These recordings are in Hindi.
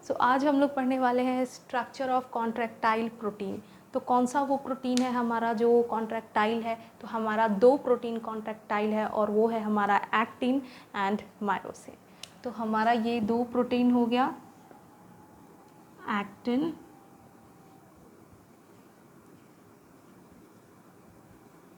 सो आज हम लोग पढ़ने वाले हैं स्ट्रक्चर ऑफ कॉन्ट्रैक्टाइल प्रोटीन। तो कौन सा वो प्रोटीन है हमारा जो कॉन्ट्रैक्टाइल है? तो हमारा दो प्रोटीन कॉन्ट्रैक्टाइल है और वो है हमारा एक्टिन एंड मायोसिन। तो हमारा ये दो प्रोटीन हो गया एक्टिन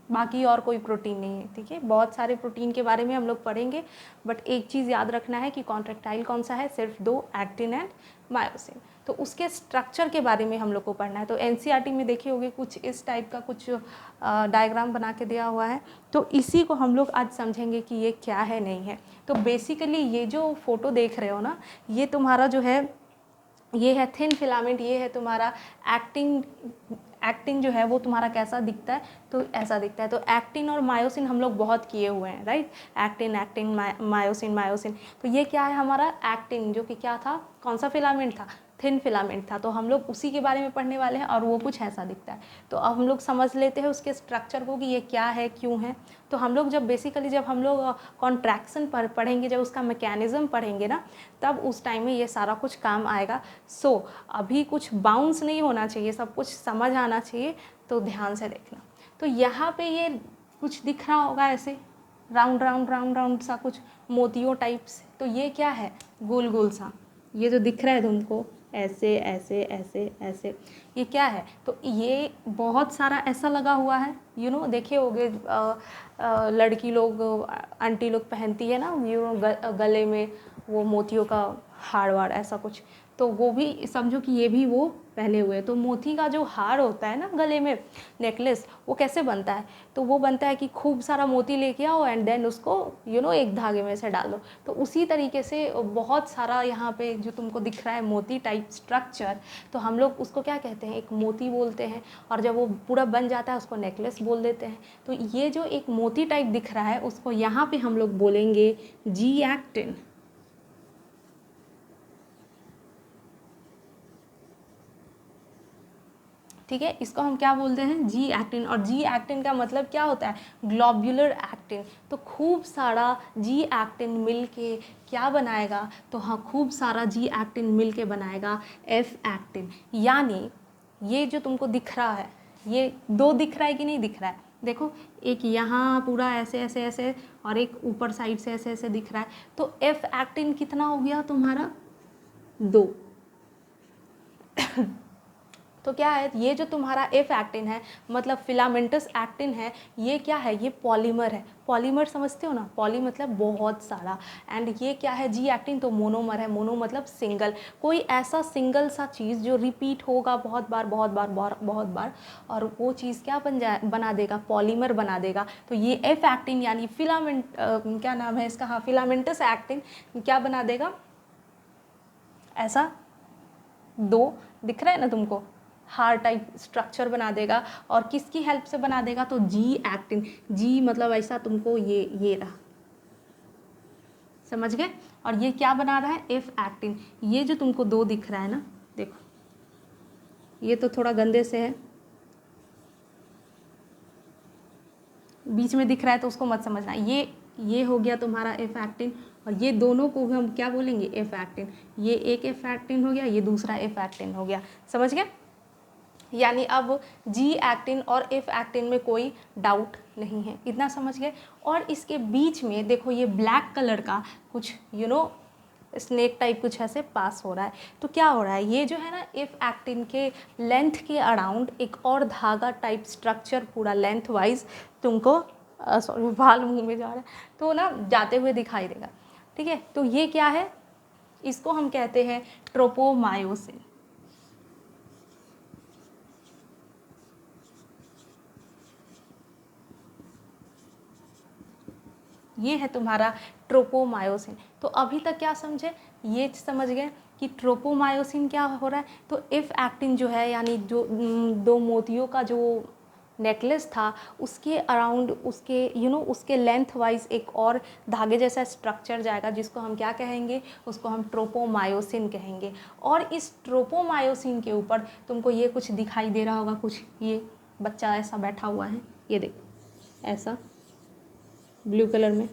बाकी और कोई प्रोटीन नहीं है। ठीक है, बहुत सारे प्रोटीन के बारे में हम लोग पढ़ेंगे, बट एक चीज़ याद रखना है कि कॉन्ट्रैक्टाइल कौन सा है, सिर्फ दो, एक्टिन एंड मायोसिन। तो उसके स्ट्रक्चर के बारे में हम लोग को पढ़ना है। तो एनसीईआरटी में देखे होंगे कुछ इस टाइप का कुछ डायग्राम बना के दिया हुआ है, तो इसी को हम लोग आज समझेंगे कि ये क्या है नहीं है। तो बेसिकली ये जो फोटो देख रहे हो ना, ये तुम्हारा जो है ये है थिन फिलामेंट, ये है तुम्हारा एक्टिन। एक्टिन जो है वो तुम्हारा कैसा दिखता है, तो ऐसा दिखता है। तो एक्टिन और मायोसिन हम लोग बहुत किए हुए हैं, right. Actin actin myosin myosin. तो ये क्या है हमारा एक्टिन, जो कि क्या था, कौन सा फिलामेंट था, थिन फिलामेंट था। तो हम लोग उसी के बारे में पढ़ने वाले हैं और वो कुछ ऐसा दिखता है। तो अब हम लोग समझ लेते हैं उसके स्ट्रक्चर को कि ये क्या है, क्यों है। तो हम लोग जब हम लोग कॉन्ट्रैक्शन पर पढ़ेंगे, जब उसका मैकेनिज्म पढ़ेंगे ना, तब उस टाइम में ये सारा कुछ काम आएगा। सो अभी कुछ बाउंस नहीं होना चाहिए, सब कुछ समझ आना चाहिए। तो ध्यान से देखना। तो यहाँ पे ये कुछ दिख रहा होगा ऐसे राउंड राउंड राउंड राउंड सा कुछ मोतियों टाइप से। तो ये क्या है, गोल गोल सा, ये जो दिख रहा है तुमको ऐसे ऐसे ऐसे ऐसे, ये क्या है? तो ये बहुत सारा ऐसा लगा हुआ है, देखे होगे लड़की लोग, आंटी लोग पहनती है ना, गले में वो मोतियों का हार वार ऐसा कुछ। तो वो भी समझो कि ये भी वो पहने हुए हैं। तो मोती का जो हार होता है ना गले में, नेकलेस, वो कैसे बनता है? तो वो बनता है कि खूब सारा मोती लेके आओ एंड देन उसको एक धागे में से डालो। तो उसी तरीके से बहुत सारा यहाँ पे जो तुमको दिख रहा है मोती टाइप स्ट्रक्चर, तो हम लोग उसको क्या कहते हैं, एक मोती बोलते हैं। और जब वो पूरा बन जाता है उसको नेकलेस बोल देते हैं। तो ये जो एक मोती टाइप दिख रहा है उसको यहाँ पे हम लोग बोलेंगे जी एक्टिन। ठीक है, इसको हम क्या बोलते हैं, जी एक्टिन। और जी एक्टिन का मतलब क्या होता है, ग्लोब्यूलर एक्टिन। तो खूब सारा जी एक्टिन मिल के क्या बनाएगा, तो हाँ, खूब सारा जी एक्टिन मिल के बनाएगा एफ एक्टिन। यानी ये जो तुमको दिख रहा है, ये दो दिख रहा है कि नहीं दिख रहा है, देखो एक यहाँ पूरा ऐसे ऐसे ऐसे और एक ऊपर साइड से ऐसे ऐसे दिख रहा है। तो एफ एक्टिन कितना हो गया तुम्हारा, दो। तो क्या है, ये जो तुम्हारा एफ एक्टिन है, मतलब फिलामेंटस एक्टिन है, ये क्या है, ये पॉलीमर है। पॉलीमर समझते हो ना, पॉली मतलब बहुत सारा, एंड ये क्या है, जी एक्टिन, तो मोनोमर है। मोनो मतलब सिंगल, कोई ऐसा सिंगल सा चीज़ जो रिपीट होगा बहुत बार बहुत बार बहुत बार, और वो चीज़ क्या बना देगा, पॉलीमर बना देगा। तो ये एफ एक्टिन यानी फिलामेंट, क्या नाम है इसका, हाँ, फिलामेंटस एक्टिन क्या बना देगा, ऐसा दो दिख रहा है ना तुमको, हार टाइप स्ट्रक्चर बना देगा। और किसकी हेल्प से बना देगा, तो जी एक्टिन। जी मतलब ऐसा तुमको ये रहा, समझ गए। और ये क्या बना रहा है, एफ एक्टिन। ये जो तुमको दो दिख रहा है ना, देखो ये तो थोड़ा गंदे से है, बीच में दिख रहा है तो उसको मत समझना। ये हो गया तुम्हारा एफ एक्टिन, और ये दोनों को हम क्या बोलेंगे, एफ एक्टिन। ये एक एफ एक्टिन हो गया, ये दूसरा एफ एक्टिन हो गया, समझ गए। यानी अब जी एक्टिन और एफ एक्टिन में कोई डाउट नहीं है, इतना समझ गए। और इसके बीच में देखो ये ब्लैक कलर का कुछ स्नेक टाइप कुछ ऐसे पास हो रहा है। तो क्या हो रहा है, ये जो है ना, एफ एक्टिन के लेंथ के अराउंड एक और धागा टाइप स्ट्रक्चर पूरा लेंथ वाइज तुमको, सॉरी बाल मुंह में जा रहा है, तो ना जाते हुए दिखाई देगा। ठीक है, तो ये क्या है, इसको हम कहते हैं ट्रोपोमायोसिन। ये है तुम्हारा ट्रोपोमायोसिन। तो अभी तक क्या समझे, ये समझ गए कि ट्रोपोमायोसिन क्या हो रहा है। तो एफ एक्टिन जो है, यानी जो दो मोतियों का जो नेकलेस था, उसके अराउंड उसके उसके लेंथ वाइज एक और धागे जैसा स्ट्रक्चर जाएगा, जिसको हम क्या कहेंगे, उसको हम ट्रोपोमायोसिन कहेंगे। और इस ट्रोपोमायोसिन के ऊपर तुमको ये कुछ दिखाई दे रहा होगा, कुछ ये बच्चा ऐसा बैठा हुआ है, ये देखो ऐसा ब्लू कलर में,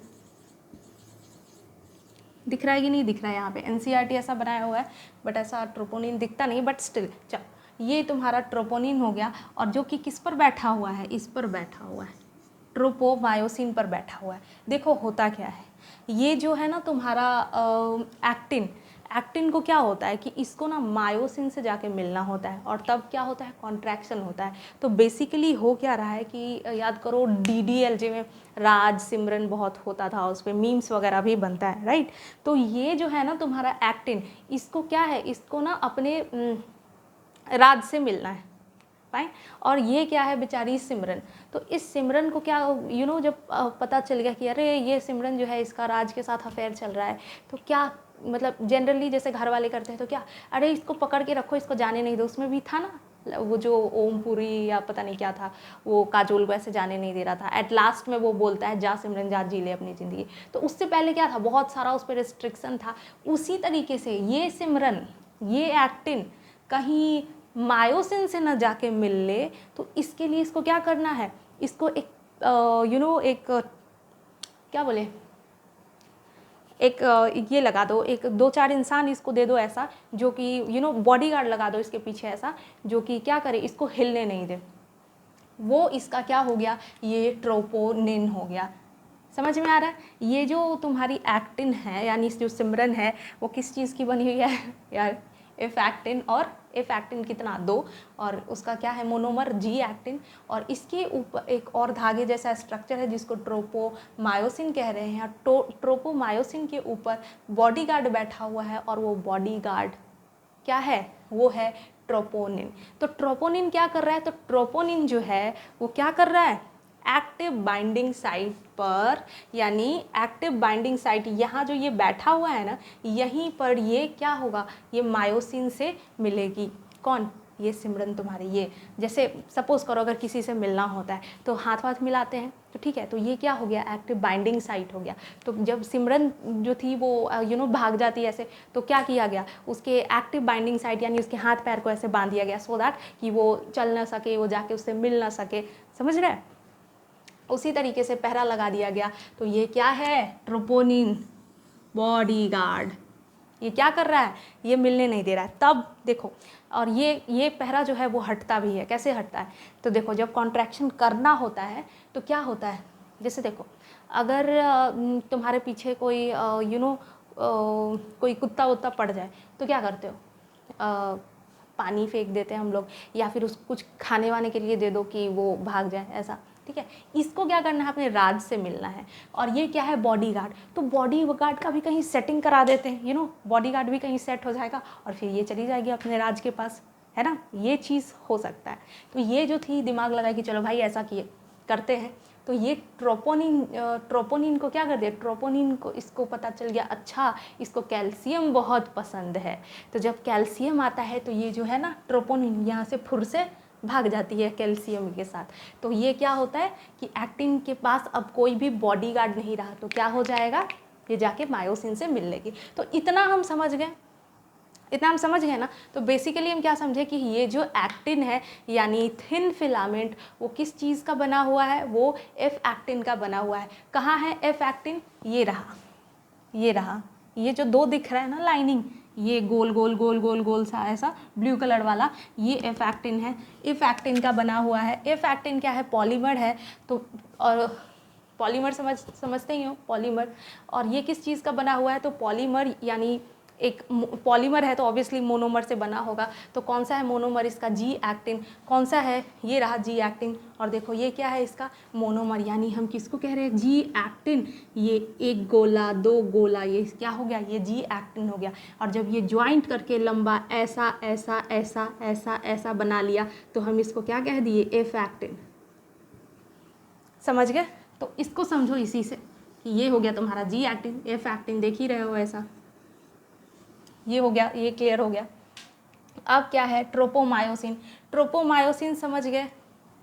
दिख रहा है कि नहीं दिख रहा है, यहाँ पे एनसीईआरटी ऐसा बनाया हुआ है बट ऐसा ट्रोपोनिन दिखता नहीं, बट स्टिल चल ये तुम्हारा ट्रोपोनिन हो गया, और जो कि किस पर बैठा हुआ है, इस पर बैठा हुआ है, ट्रोपोमायोसिन पर बैठा हुआ है। देखो होता क्या है, ये जो है ना तुम्हारा एक्टिन, एक्टिन को क्या होता है कि इसको ना मायोसिन से जाके मिलना होता है, और तब क्या होता है, कॉन्ट्रैक्शन होता है। तो बेसिकली हो क्या रहा है कि याद करो डीडीएलजे में राज सिमरन बहुत होता था, उस पर मीम्स वगैरह भी बनता है, राइट। तो ये जो है ना तुम्हारा एक्टिन, इसको क्या है, इसको ना अपने राज से मिलना है, फाइन। और ये क्या है बेचारी सिमरन, तो इस सिमरन को क्या जब पता चल गया कि अरे ये सिमरन जो है इसका राज के साथ अफेयर चल रहा है, तो क्या मतलब जनरली जैसे घर वाले करते हैं तो क्या, अरे इसको पकड़ के रखो, इसको जाने नहीं दो। उसमें भी था ना वो जो ओमपुरी या पता नहीं क्या था, वो काजोल को ऐसे जाने नहीं दे रहा था। एट लास्ट में वो बोलता है जा सिमरन जा, जी ले अपनी ज़िंदगी। तो उससे पहले क्या था, बहुत सारा उस पर रिस्ट्रिक्शन था। उसी तरीके से ये सिमरन, ये एक्टिन कहीं मायोसिन से न जाके मिल ले, तो इसके लिए इसको क्या करना है, इसको एक एक क्या बोले, एक ये लगा दो, एक 2-4 इंसान इसको दे दो ऐसा, जो कि बॉडीगार्ड लगा दो इसके पीछे ऐसा, जो कि क्या करे, इसको हिलने नहीं दे। वो इसका क्या हो गया, ये ट्रोपोनिन हो गया। समझ में आ रहा है। ये जो तुम्हारी एक्टिन है यानी जो सिमरन है वो किस चीज़ की बनी हुई है यार, एफ एक्टिन, और एफ एक्टिन कितना 2, और उसका क्या है मोनोमर जी एक्टिन, और इसके ऊपर एक और धागे जैसा स्ट्रक्चर है जिसको ट्रोपोमायोसिन कह रहे हैं। ट्रोपोमायोसिन के ऊपर बॉडीगार्ड बैठा हुआ है, और वो बॉडीगार्ड क्या है, वो है ट्रोपोनिन। तो ट्रोपोनिन क्या कर रहा है, तो ट्रोपोनिन जो है वो क्या कर रहा है, एक्टिव बाइंडिंग साइट पर, यानी एक्टिव बाइंडिंग साइट यहाँ जो ये बैठा हुआ है ना, यहीं पर ये क्या होगा, ये मायोसिन से मिलेगी। कौन, ये सिमरन तुम्हारी। ये जैसे सपोज करो अगर किसी से मिलना होता है तो हाथ वाथ मिलाते हैं, तो ठीक है, तो ये क्या हो गया, एक्टिव बाइंडिंग साइट हो गया। तो जब सिमरन जो थी वो भाग जाती है ऐसे, तो क्या किया गया, उसके एक्टिव बाइंडिंग साइट यानी उसके हाथ पैर को ऐसे बांध दिया गया, सो दैट कि वो चल ना सके, वो जाके उससे मिल ना सके। समझ रहे हैं। उसी तरीके से पहरा लगा दिया गया। तो ये क्या है, ट्रोपोनिन बॉडीगार्ड। ये क्या कर रहा है, ये मिलने नहीं दे रहा है। तब देखो, और ये पहरा जो है वो हटता भी है। कैसे हटता है, तो देखो जब कॉन्ट्रैक्शन करना होता है तो क्या होता है, जैसे देखो अगर तुम्हारे पीछे कोई कोई कुत्ता वुत्ता पड़ जाए तो क्या करते हो, पानी फेंक देते हैं हम लोग, या फिर उसको कुछ खाने वाने के लिए दे दो कि वो भाग जाए, ऐसा। ठीक है, इसको क्या करना है, अपने राज से मिलना है। और ये क्या है, बॉडीगार्ड। तो बॉडीगार्ड का भी कहीं सेटिंग करा देते हैं, बॉडीगार्ड भी कहीं सेट हो जाएगा और फिर ये चली जाएगी अपने राज के पास, है ना। ये चीज़ हो सकता है। तो ये जो थी दिमाग लगाए कि चलो भाई ऐसा किए करते हैं। तो ये ट्रोपोनिन को क्या कर दिया, ट्रोपोनिन को इसको पता चल गया अच्छा इसको कैल्शियम बहुत पसंद है। तो जब कैल्शियम आता है तो ये जो है ना ट्रोपोनिन यहाँ से फुर से भाग जाती है कैल्शियम के साथ। तो ये क्या होता है कि एक्टिन के पास अब कोई भी बॉडीगार्ड नहीं रहा, तो क्या हो जाएगा, ये जाके मायोसिन से मिल लेगी। तो इतना हम समझ गए ना। तो बेसिकली हम क्या समझे कि ये जो एक्टिन है यानी थिन फिलामेंट, वो किस चीज़ का बना हुआ है, वो एफ एक्टिन का बना हुआ है। कहाँ है एफ एक्टिन, ये रहा, ये जो 2 दिख रहा है ना लाइनिंग, ये गोल गोल गोल गोल गोल सा ऐसा ब्लू कलर वाला, ये एफ एक्टिन है। एफ एक्टिन का बना हुआ है। एफ एक्टिन क्या है, पॉलीमर है। तो और पॉलीमर समझते ही हो, पॉलीमर। और ये किस चीज़ का बना हुआ है, तो पॉलीमर यानी एक पॉलीमर है तो ऑब्वियसली मोनोमर से बना होगा। तो कौन सा है मोनोमर इसका, जी एक्टिन। कौन सा है, ये रहा जी एक्टिन। और देखो ये क्या है इसका मोनोमर, यानी हम किसको कह रहे हैं, जी एक्टिन। ये 1 गोला 2 गोला, ये क्या हो गया, ये जी एक्टिन हो गया। और जब ये ज्वाइंट करके लंबा ऐसा ऐसा ऐसा ऐसा ऐसा बना लिया तो हम इसको क्या कह दिए, एफ एक्टिन। समझ गए। तो इसको समझो इसी से कि ये हो गया तुम्हारा जी एक्टिन, एफ एक्टिन देख ही रहे हो ऐसा, ये हो गया, ये क्लियर हो गया। अब क्या है, ट्रोपोमायोसिन। ट्रोपोमायोसिन समझ गए,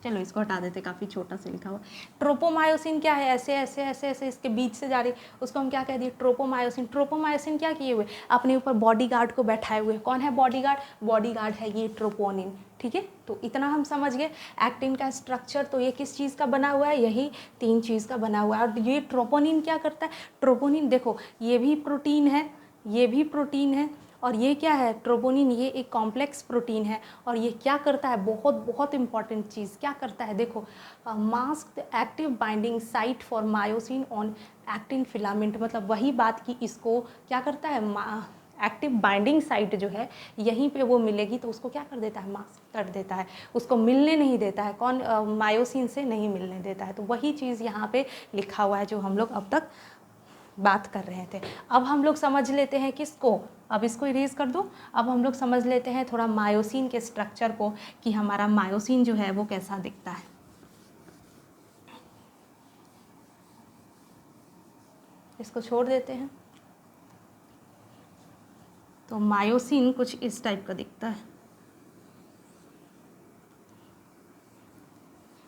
चलो इसको हटा देते, काफ़ी छोटा से लिखा हुआ। ट्रोपोमायोसिन क्या है, ऐसे ऐसे ऐसे ऐसे इसके बीच से जा रही, उसको हम क्या कह दिए, ट्रोपोमायोसिन। ट्रोपोमायोसिन क्या किए हुए, अपने ऊपर बॉडीगार्ड को बैठाए हुए। कौन है बॉडीगार्ड, बॉडीगार्ड है ये ट्रोपोनिन। ठीक है, तो इतना हम समझ गए एक्टिन का स्ट्रक्चर। तो ये किस चीज़ का बना हुआ है, यही 3 चीज़ का बना हुआ है। और ये ट्रोपोनिन क्या करता है, ट्रोपोनिन देखो ये भी प्रोटीन है, ये भी प्रोटीन है, और ये क्या है, ट्रोपोनिन, ये एक कॉम्प्लेक्स प्रोटीन है। और ये क्या करता है, बहुत बहुत इंपॉर्टेंट चीज़ क्या करता है, देखो, mask the active binding site for myosin on actin filament. मतलब वही बात कि इसको क्या करता है, एक्टिव बाइंडिंग साइट जो है यहीं पे वो मिलेगी, तो उसको क्या कर देता है, मास्क कर देता है, उसको मिलने नहीं देता है। कौन, मायोसिन से नहीं मिलने देता है। तो वही चीज़ यहाँ पे लिखा हुआ है जो हम लोग अब तक बात कर रहे थे। अब हम लोग समझ लेते हैं किसको, अब इसको इरेज कर दो। अब हम लोग समझ लेते हैं थोड़ा मायोसिन के स्ट्रक्चर को, कि हमारा मायोसिन जो है वो कैसा दिखता है। इसको छोड़ देते हैं। तो मायोसिन कुछ इस टाइप का दिखता है।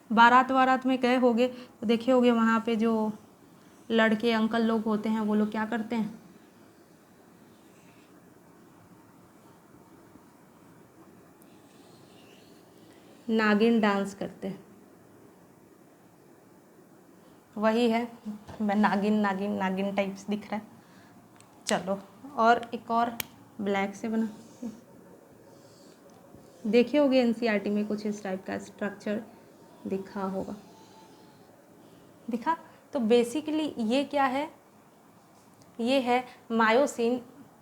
बारात में गए होगे तो देखे होगे वहाँ पे जो लड़के अंकल लोग होते हैं वो लोग क्या करते हैं, नागिन डांस करते हैं। वही है, मैं नागिन नागिन नागिन टाइप्स दिख रहा है। चलो, और एक और ब्लैक से बना देखे होगे, एनसीईआरटी में कुछ इस टाइप का स्ट्रक्चर दिखा होगा, दिखा। तो बेसिकली ये क्या है, ये है मायोसिन,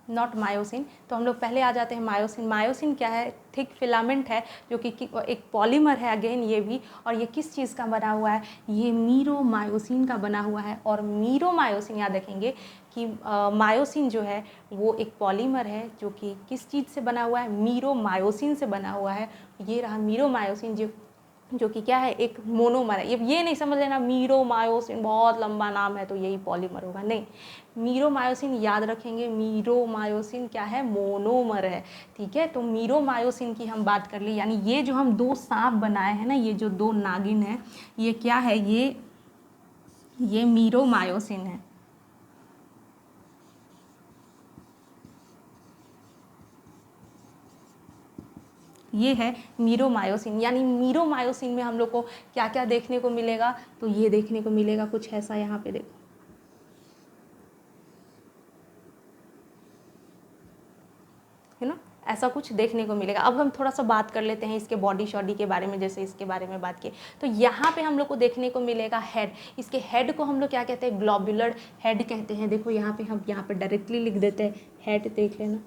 नॉट मायोसिन। तो हम लोग पहले आ जाते हैं मायोसिन। मायोसिन क्या है, थिक फिलामेंट है जो कि एक पॉलीमर है अगेन ये भी। और ये किस चीज़ का बना हुआ है, ये मीरोमायोसिन का बना हुआ है। और मीरोमायोसिन याद रखेंगे कि मायोसिन जो है वो एक पॉलीमर है जो कि किस चीज़ से बना हुआ है, मीरोमायोसिन से बना हुआ है। ये रहा मीरोमायोसिन जो कि क्या है, एक मोनोमर है। ये नहीं समझ लेना मीरोमायोसिन बहुत लंबा नाम है तो यही पॉलीमर होगा, नहीं। मीरोमायोसिन याद रखेंगे, मीरोमायोसिन क्या है, मोनोमर है। ठीक है, तो मीरोमायोसिन की हम बात कर ली, यानी ये जो हम 2 सांप बनाए हैं ना, ये जो 2 नागिन है, ये क्या है, ये मीरोमायोसिन है। ये है मीरोमायोसिन। यानी मीरोमायोसिन में हम लोग को क्या क्या देखने को मिलेगा, तो ये देखने को मिलेगा कुछ ऐसा, यहाँ पे देखो, है ना, ऐसा कुछ देखने को मिलेगा। अब हम थोड़ा सा बात कर लेते हैं इसके बॉडी शॉडी के बारे में, जैसे इसके बारे में बात की। तो यहाँ पे हम लोग को देखने को मिलेगा हेड। इसके हेड को हम लोग क्या कहते हैं, ग्लोबुलर हेड कहते हैं। देखो यहाँ पे, हम यहाँ पे डायरेक्टली लिख देते हैं हेड, देख लेना,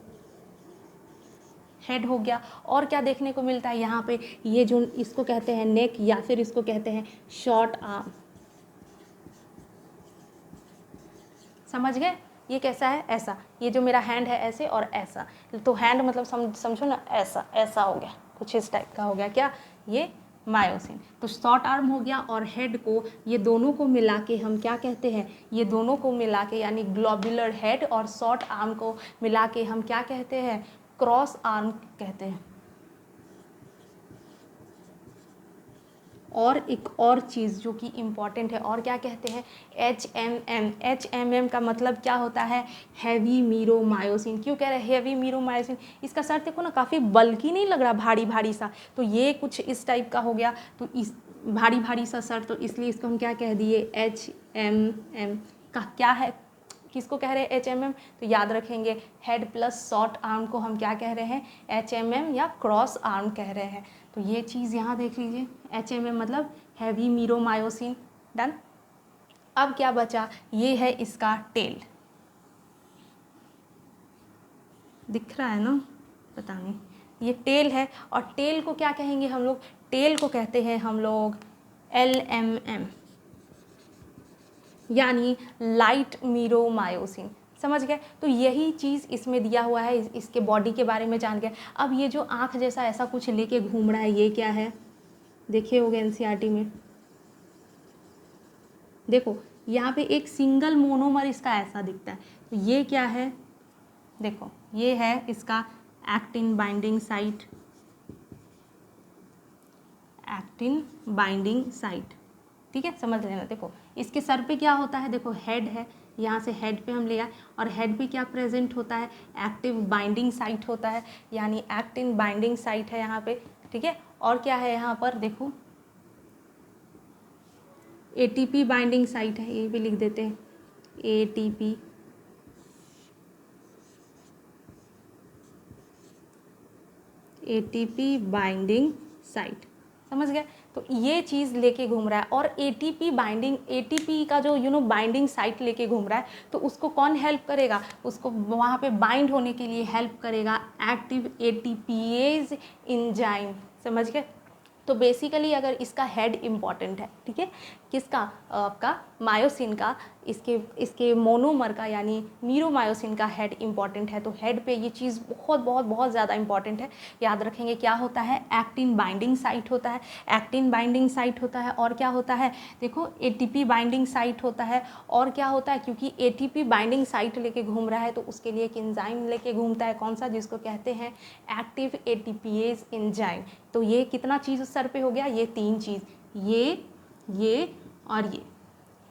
हेड हो गया। और क्या देखने को मिलता है यहाँ पे, ये जो इसको कहते हैं नेक, या फिर इसको कहते हैं शॉर्ट आर्म। समझ गए, ये कैसा है, ऐसा, ये जो मेरा हैंड है ऐसे और ऐसा। तो हैंड मतलब समझो ना, ऐसा ऐसा हो गया, कुछ इस टाइप का हो गया क्या, ये मायोसिन। तो शॉर्ट आर्म हो गया, और हेड को, ये दोनों को मिला के हम क्या कहते हैं, ये दोनों को मिला के, यानी ग्लोबुलर हेड और शॉर्ट आर्म को मिला के हम क्या कहते हैं, क्रॉस आर्म कहते हैं। और एक और चीज़ जो कि इम्पॉर्टेंट है, और क्या कहते हैं, HMM। HMM का मतलब क्या होता है, हैवी मीरोमायोसिन। क्यों कह रहे हैं हैवी मीरोमायोसिन, इसका सर देखो ना, काफ़ी बल्कि नहीं लग रहा, भारी भारी सा। तो ये कुछ इस टाइप का हो गया, तो इस भारी भारी सा सर, तो इसलिए इसको हम क्या कह दिए, HMM का क्या है, किसको कह रहे हैं HMM, तो याद रखेंगे हेड प्लस शॉर्ट आर्म को हम क्या कह रहे हैं, HMM या क्रॉस आर्म कह रहे हैं। तो ये चीज़ यहाँ देख लीजिए, HMM मतलब हैवी मीरोमायोसिन। डन। अब क्या बचा, ये है इसका टेल, दिख रहा है ना, पता नहीं, ये टेल है। और टेल को क्या कहेंगे हम लोग, टेल को कहते हैं हम लोग LMM, यानी लाइट मीरोमायोसिन। समझ गए, तो यही चीज़ इसमें दिया हुआ है, इसके बॉडी के बारे में जान गए। अब ये जो आँख जैसा ऐसा कुछ लेके घूम रहा है, ये क्या है, देखे होंगे एनसीईआरटी में, देखो यहाँ पे एक सिंगल मोनोमर इसका ऐसा दिखता है। तो ये क्या है, देखो ये है इसका actin binding site, actin binding site. ठीक है, समझ लेना। देखो इसके सर पे क्या होता है, देखो हेड है, यहाँ से हेड पे हम ले आए और हेड पे क्या प्रेजेंट होता है, एक्टिव बाइंडिंग साइट होता है, यानी एक्टिन बाइंडिंग साइट है यहाँ पे। ठीक है, और क्या है यहाँ पर, देखो एटीपी बाइंडिंग साइट है, ये भी लिख देते हैं, एटीपी बाइंडिंग साइट। समझ गए, तो ये चीज़ लेके घूम रहा है। और एटीपी बाइंडिंग, एटीपी का जो बाइंडिंग साइट लेके घूम रहा है, तो उसको कौन हेल्प करेगा, उसको वहाँ पे बाइंड होने के लिए हेल्प करेगा एक्टिव एटीपीएज एंजाइम। समझ गए, तो बेसिकली अगर इसका हेड इम्पॉर्टेंट है, ठीक है, किसका, आपका मायोसिन का, इसके मोनोमर का यानी मीरोमायोसिन का हेड इम्पॉर्टेंट है। तो हेड पे ये चीज़ बहुत बहुत बहुत ज़्यादा इंपॉर्टेंट है। याद रखेंगे क्या होता है, एक्टिन बाइंडिंग साइट होता है, एक्टिन बाइंडिंग साइट होता है, और क्या होता है, देखो एटीपी बाइंडिंग साइट होता है, और क्या होता है, क्योंकि एटीपी बाइंडिंग साइट लेके घूम रहा है तो उसके लिए एक एंजाइम लेके घूमता है, कौन सा, जिसको कहते हैं एक्टिव एटीपीएज एंजाइम। तो ये कितना चीज़ उस सर पे हो गया, ये 3 चीज़, ये और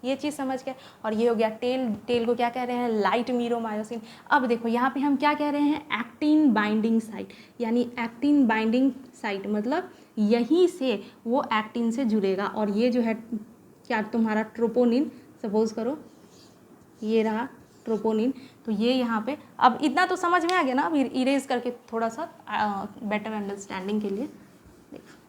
ये चीज़ समझ गए। और ये हो गया टेल को क्या कह रहे हैं, लाइट मीरोमायोसिन। अब देखो यहाँ पे हम क्या कह रहे हैं, एक्टिन बाइंडिंग साइट, यानी एक्टिन बाइंडिंग साइट मतलब यहीं से वो एक्टिन से जुड़ेगा। और ये जो है क्या, तुम्हारा ट्रोपोनिन, सपोज करो ये रहा ट्रोपोनिन, तो ये यहाँ पे, अब इतना तो समझ में आ गया ना। अब इरेज करके थोड़ा सा बेटर अंडरस्टैंडिंग के लिए देखो,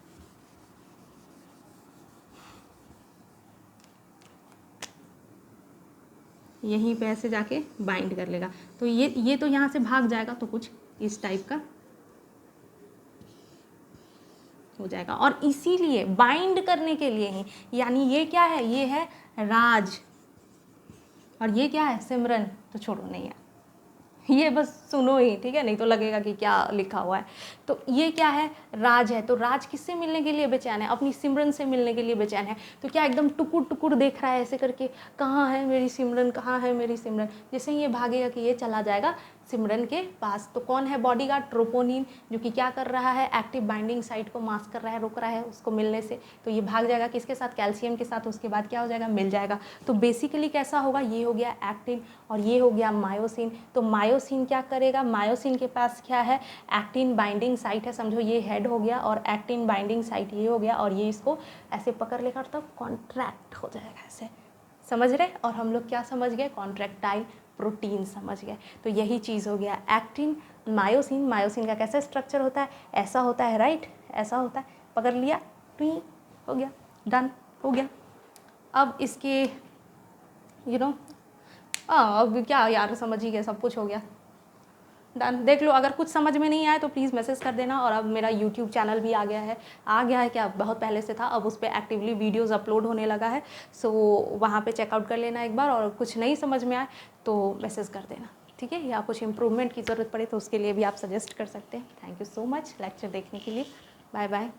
यहीं पे ऐसे जाके बाइंड कर लेगा, तो ये तो यहाँ से भाग जाएगा, तो कुछ इस टाइप का हो जाएगा। और इसीलिए बाइंड करने के लिए ही, यानी ये क्या है, ये है राज, और ये क्या है, सिमरन। तो छोड़ो, नहीं है, ये बस सुनो ही, ठीक है, नहीं तो लगेगा कि क्या लिखा हुआ है। तो ये क्या है, राज है। तो राज किससे मिलने के लिए बेचैन है, अपनी सिमरन से मिलने के लिए बेचैन है। तो क्या एकदम टुकुर टुकुर देख रहा है ऐसे करके, कहाँ है मेरी सिमरन, कहाँ है मेरी सिमरन। जैसे ही ये भागेगा कि ये चला जाएगा सिमरन के पास। तो कौन है बॉडीगार्ड, ट्रोपोनिन, जो कि क्या कर रहा है, एक्टिव बाइंडिंग साइट को मास्क कर रहा है, रोक रहा है उसको मिलने से। तो ये भाग जाएगा किसके साथ, कैल्शियम के साथ, उसके बाद क्या हो जाएगा, मिल जाएगा। तो बेसिकली कैसा होगा, ये हो गया एक्टिन और ये हो गया मायोसिन। तो मायोसिन क्या करेगा, मायोसिन के पास क्या है, एक्टिन बाइंडिंग साइट है, समझो ये हेड हो गया और एक्टिन बाइंडिंग साइट ये हो गया, और ये इसको ऐसे पकड़ लेगा तब कॉन्ट्रैक्ट हो जाएगा ऐसे। समझ रहे, और हम लोग क्या समझ गए, कॉन्ट्रैक्टाइल प्रोटीन समझ गए। तो यही चीज़ हो गया एक्टिन मायोसिन। मायोसिन का कैसा स्ट्रक्चर होता है, ऐसा होता है, राइट, ऐसा होता है, पकड़ लिया, ट्वी हो गया, डन हो गया। अब इसके अब क्या यार, समझ ही गए, सब कुछ हो गया, डन। देख लो, अगर कुछ समझ में नहीं आया तो प्लीज़ मैसेज कर देना। और अब मेरा यूट्यूब चैनल भी आ गया है क्या, बहुत पहले से था, अब उस पर एक्टिवली वीडियोस अपलोड होने लगा है। सो वहाँ पे चेकआउट कर लेना एक बार, और कुछ नहीं समझ में आए तो मैसेज कर देना, ठीक है। या कुछ इम्प्रूवमेंट की ज़रूरत पड़े तो उसके लिए भी आप सजेस्ट कर सकते हैं। Thank you so much lecture देखने के लिए, बाय बाय।